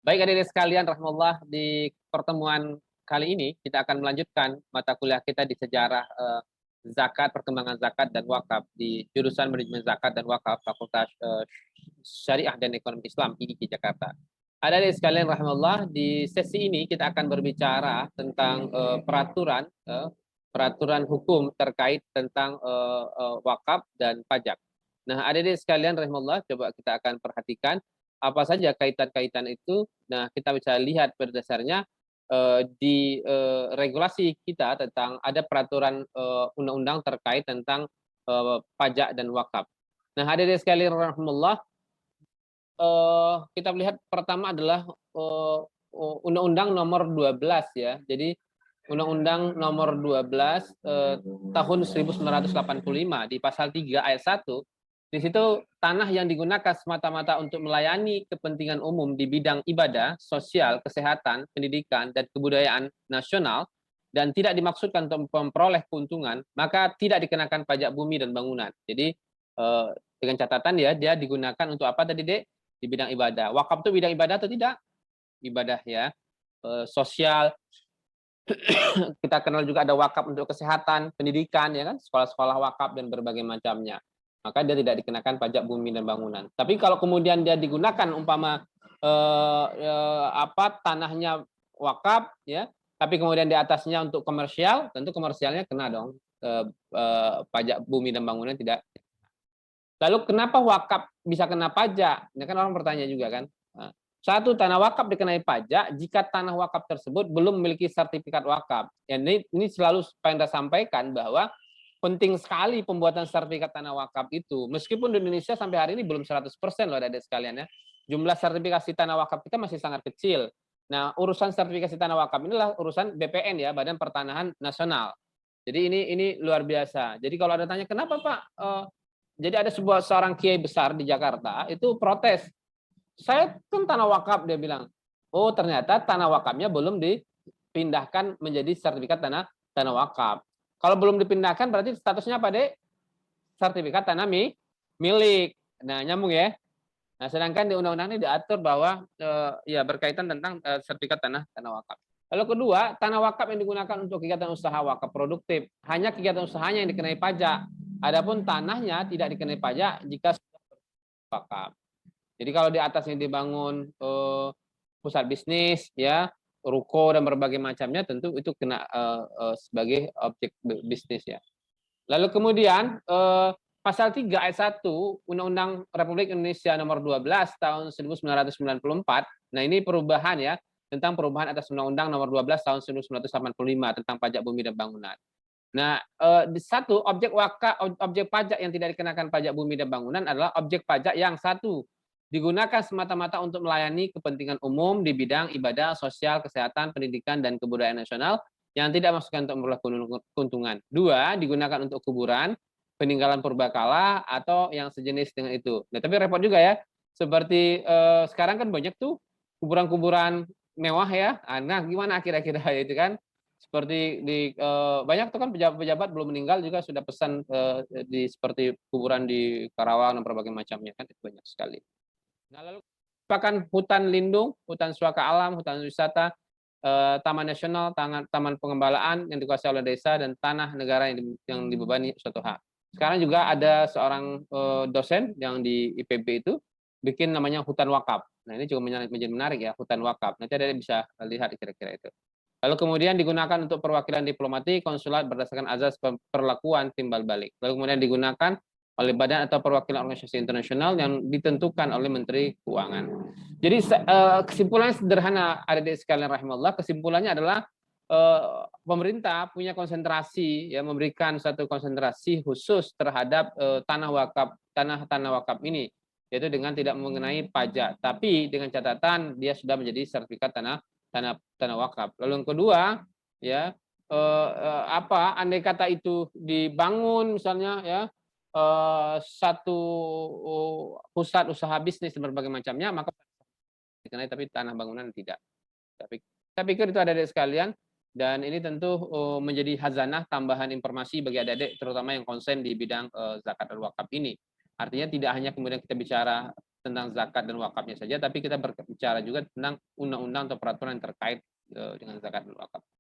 Baik adik-adik sekalian, rahmatullah, di pertemuan kali ini kita akan melanjutkan mata kuliah kita di sejarah zakat, perkembangan zakat dan wakaf di jurusan manajemen zakat dan wakaf Fakultas Syariah dan Ekonomi Islam IIK Jakarta. Adik-adik sekalian, rahmatullah, di sesi ini kita akan berbicara tentang peraturan hukum terkait tentang wakaf dan pajak. Nah, adik-adik sekalian, rahmatullah, coba kita akan perhatikan apa saja kaitan-kaitan itu. Nah, kita bisa lihat berdasarnya di regulasi kita tentang ada peraturan undang-undang terkait tentang pajak dan wakaf. Nah, hadirin sekalian rahimahullah, kita melihat pertama adalah Undang-Undang Nomor 12 ya. Jadi Undang-Undang Nomor 12 tahun 1985 di pasal 3 ayat 1. Di situ tanah yang digunakan semata-mata untuk melayani kepentingan umum di bidang ibadah, sosial, kesehatan, pendidikan, dan kebudayaan nasional dan tidak dimaksudkan untuk memperoleh keuntungan, maka tidak dikenakan pajak bumi dan bangunan. Jadi dengan catatan ya, dia digunakan untuk apa tadi, Dek? Di bidang ibadah. Wakaf itu bidang ibadah atau tidak? Ibadah ya. Sosial, kita kenal juga ada wakaf untuk kesehatan, pendidikan, ya kan, sekolah-sekolah wakaf dan berbagai macamnya. Maka dia tidak dikenakan pajak bumi dan bangunan. Tapi kalau kemudian dia digunakan umpama tanahnya wakaf, ya, tapi kemudian di atasnya untuk komersial, tentu komersialnya kena dong pajak bumi dan bangunan tidak. Lalu kenapa wakaf bisa kena pajak? Ini kan orang bertanya juga kan. Nah, satu, tanah wakaf dikenai pajak jika tanah wakaf tersebut belum memiliki sertifikat wakaf. Ya, ini selalu pengen saya sampaikan bahwa penting sekali pembuatan sertifikat tanah wakaf itu. Meskipun di Indonesia sampai hari ini belum 100% loh adik-adik sekalian ya. Jumlah sertifikasi tanah wakaf kita masih sangat kecil. Nah, urusan sertifikasi tanah wakaf inilah urusan BPN ya, Badan Pertanahan Nasional. Jadi ini luar biasa. Jadi kalau ada tanya kenapa Pak? Jadi ada seorang kiai besar di Jakarta itu protes. Saya kan tanah wakaf, dia bilang. Oh, ternyata tanah wakafnya belum dipindahkan menjadi sertifikat tanah wakaf. Kalau belum dipindahkan berarti statusnya apa, Dek? Sertifikat tanah milik. Nah, nyambung ya. Nah, sedangkan di undang-undang ini diatur bahwa ya berkaitan tentang sertifikat tanah wakaf. Lalu kedua, tanah wakaf yang digunakan untuk kegiatan usaha wakaf produktif, hanya kegiatan usahanya yang dikenai pajak. Adapun tanahnya tidak dikenai pajak jika sudah wakaf. Jadi kalau di atasnya dibangun pusat bisnis, ya, ruko dan berbagai macamnya, tentu itu kena sebagai objek bisnis ya. Lalu kemudian pasal 3 ayat 1 Undang-Undang Republik Indonesia Nomor 12 tahun 1994. Nah, ini perubahan ya, tentang perubahan atas Undang-Undang Nomor 12 tahun 1985 tentang pajak bumi dan bangunan. Nah, di satu objek pajak yang tidak dikenakan pajak bumi dan bangunan adalah objek pajak yang satu digunakan semata-mata untuk melayani kepentingan umum di bidang ibadah, sosial, kesehatan, pendidikan, dan kebudayaan nasional yang tidak masukkan untuk memperoleh keuntungan. Dua, digunakan untuk kuburan, peninggalan purbakala, atau yang sejenis dengan itu. Nah, tapi repot juga ya, seperti sekarang kan banyak tuh kuburan-kuburan mewah ya. Nah, gimana kira-kira itu kan? Seperti di banyak tuh kan pejabat-pejabat belum meninggal juga sudah pesan di seperti kuburan di Karawang dan berbagai macamnya kan, itu banyak sekali. Nah, lalu merupakan hutan lindung, hutan suaka alam, hutan wisata, taman nasional, taman pengembalaan yang dikuasai oleh desa, dan tanah negara yang dibebani suatu hak. Sekarang juga ada seorang dosen yang di IPB itu bikin namanya hutan wakaf. Nah, ini juga menjadi menarik ya, hutan wakaf. Nanti ada bisa lihat kira-kira itu. Lalu kemudian digunakan untuk perwakilan diplomatik, konsulat berdasarkan azas perlakuan timbal balik. Lalu kemudian digunakan oleh badan atau perwakilan organisasi internasional yang ditentukan oleh Menteri Keuangan. Jadi kesimpulannya sederhana, adik-adik sekalian rahimahullah, kesimpulannya adalah pemerintah punya konsentrasi ya, memberikan satu konsentrasi khusus terhadap tanah wakaf ini, yaitu dengan tidak mengenai pajak, tapi dengan catatan dia sudah menjadi sertifikat tanah wakaf. Lalu yang kedua ya, andai kata itu dibangun misalnya ya satu pusat usaha bisnis dan berbagai macamnya, maka dikenai, tapi tanah bangunan tidak. Tapi saya pikir itu adik-adik sekalian, dan ini tentu menjadi khazanah tambahan informasi bagi adik-adik terutama yang konsen di bidang zakat dan wakaf ini. Artinya tidak hanya kemudian kita bicara tentang zakat dan wakafnya saja, tapi kita berbicara juga tentang undang-undang atau peraturan yang terkait dengan zakat dan wakaf.